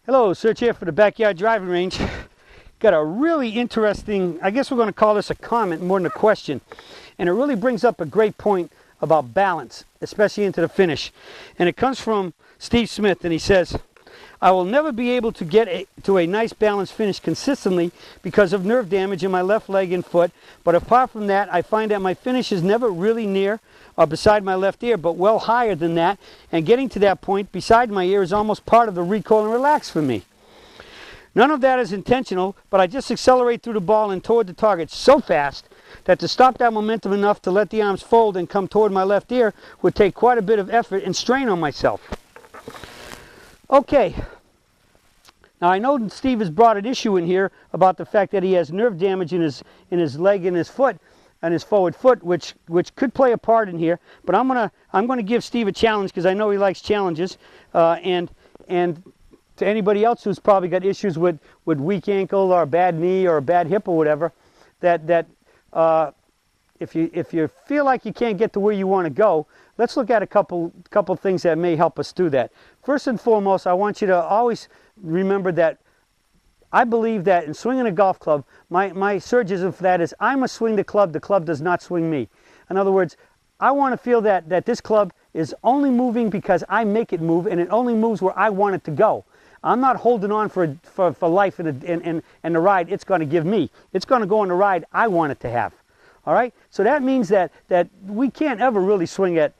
Hello, Search here for the Backyard Driving Range. Got a really interesting, I guess we're going to call this a comment more than a question. And it really brings up a great point about balance, especially into the finish. And it comes from Steve Smith, and he says, I will never be able to get to a nice balanced finish consistently because of nerve damage in my left leg and foot. But apart from that, I find that my finish is never really near or beside my left ear, but well higher than that. And getting to that point beside my ear is almost part of the recoil and relax for me. None of that is intentional, but I just accelerate through the ball and toward the target so fast that to stop that momentum enough to let the arms fold and come toward my left ear would take quite a bit of effort and strain on myself. Okay, now I know Steve has brought an issue in here about the fact that he has nerve damage in his leg and his foot, and his forward foot, which could play a part in here. But I'm gonna give Steve a challenge because I know he likes challenges, and to anybody else who's probably got issues with weak ankle or a bad knee or a bad hip or whatever, that if you feel like you can't get to where you want to go, let's look at a couple things that may help us do that. First and foremost, I want you to always remember that I believe that in swinging a golf club, my surgism for that is I must swing the club does not swing me. In other words, I want to feel that this club is only moving because I make it move, and it only moves where I want it to go. I'm not holding on for life and the ride it's going to give me. It's going to go on the ride I want it to have. All right? So that means that we can't ever really swing at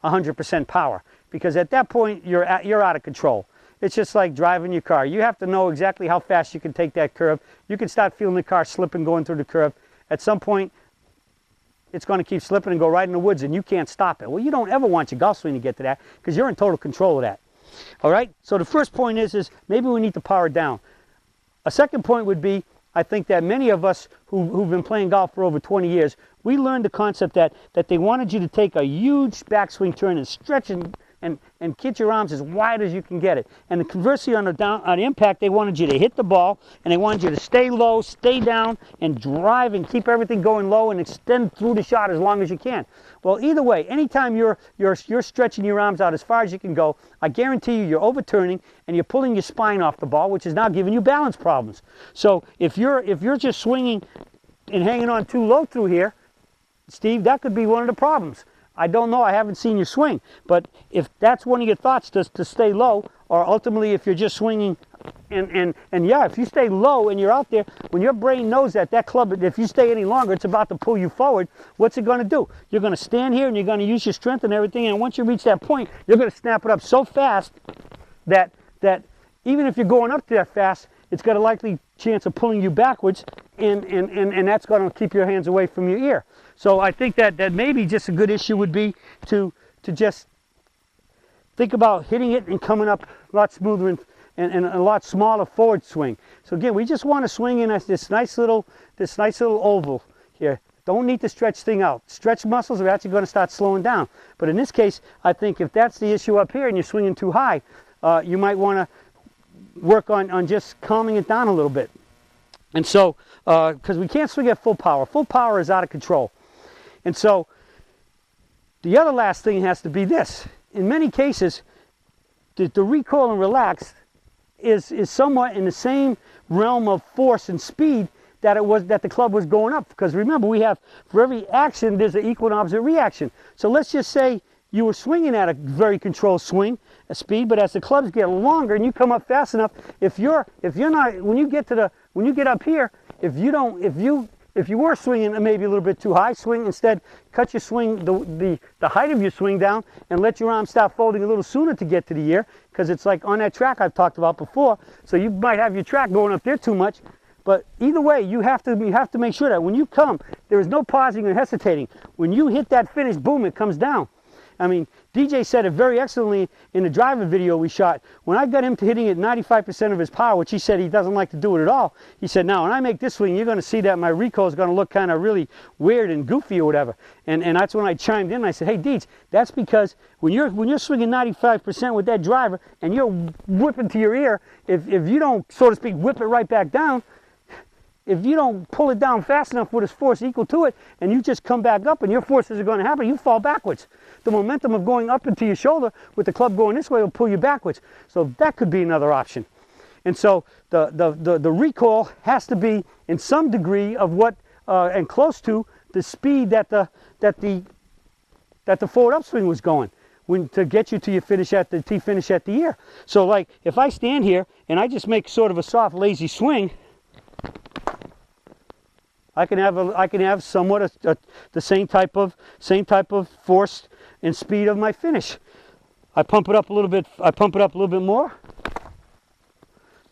100% power, because at that point you're out of control. It's just like driving your car. You have to know exactly how fast you can take that curve. You can start feeling the car slipping going through the curve. At some point, it's going to keep slipping and go right in the woods, and you can't stop it. Well, you don't ever want your golf swing to get to that because you're in total control of that. All right? So the first point is maybe we need to power down. A second point would be, I think that many of us who've been playing golf for over 20 years, we learned the concept that they wanted you to take a huge backswing turn and stretch and get your arms as wide as you can get it. And conversely, on impact, they wanted you to hit the ball, and they wanted you to stay low, stay down, and drive and keep everything going low and extend through the shot as long as you can. Well, either way, anytime you're stretching your arms out as far as you can go, I guarantee you're overturning and you're pulling your spine off the ball, which is now giving you balance problems. So if you're just swinging and hanging on too low through here, Steve, that could be one of the problems. I don't know, I haven't seen you swing, but if that's one of your thoughts to stay low, or ultimately if you're just swinging, and yeah, if you stay low and you're out there, when your brain knows that club, if you stay any longer, it's about to pull you forward, what's it going to do? You're going to stand here and you're going to use your strength and everything, and once you reach that point, you're going to snap it up so fast that even if you're going up to that fast, it's got a likely chance of pulling you backwards, and that's going to keep your hands away from your ear. So I think that maybe just a good issue would be to just think about hitting it and coming up a lot smoother and a lot smaller forward swing. So again, we just want to swing in this nice little oval here. Don't need to stretch thing out. Stretch muscles are actually going to start slowing down. But in this case, I think if that's the issue up here and you're swinging too high, you might want to work on just calming it down a little bit. And so, because we can't swing at full power. Full power is out of control. And so, the other last thing has to be this. In many cases, the recoil and relax is somewhat in the same realm of force and speed that the club was going up. Because remember, we have, for every action, there's an equal and opposite reaction. So let's just say you were swinging at a very controlled swing, a speed, but as the clubs get longer and you come up fast enough, if you're not, when you get up here, if you were swinging maybe a little bit too high, swing instead, cut your swing, the height of your swing down, and let your arms start folding a little sooner to get to the ear, because it's like on that track I've talked about before. So you might have your track going up there too much, but either way, you have to make sure that when you come, there is no pausing or hesitating. When you hit that finish, boom, it comes down. I mean, DJ said it very excellently in the driver video we shot. When I got him to hitting it 95% of his power, which he said he doesn't like to do it at all, he said, now when I make this swing, you're going to see that my recoil is going to look kind of really weird and goofy or whatever. And that's when I chimed in and I said, hey, Deej, that's because when you're swinging 95% with that driver and you're whipping to your ear, if you don't, so to speak, whip it right back down, if you don't pull it down fast enough with its force equal to it, and you just come back up and your forces are going to happen, you fall backwards. The momentum of going up into your shoulder with the club going this way will pull you backwards. So that could be another option. And so the recoil has to be in some degree of what and close to the speed that the forward upswing was going to get you to your finish at the T finish at the ear. So like if I stand here and I just make sort of a soft lazy swing, I can have somewhat the same type of force and speed of my finish. I pump it up a little bit. I pump it up a little bit more.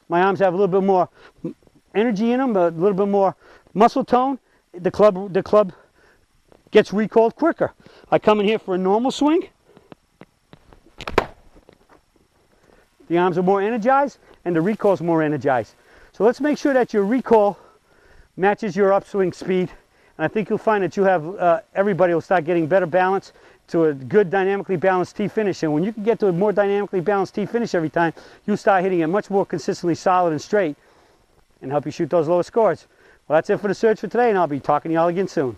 My arms have a little bit more energy in them, a little bit more muscle tone. The club gets recoiled quicker. I come in here for a normal swing. The arms are more energized and the recoil is more energized. So let's make sure that your recoil matches your upswing speed. And I think you'll find that you have, everybody will start getting better balance to a good dynamically balanced T finish. And when you can get to a more dynamically balanced T finish every time, you start hitting it much more consistently solid and straight and help you shoot those lower scores. Well, that's it for the search for today, and I'll be talking to y'all again soon.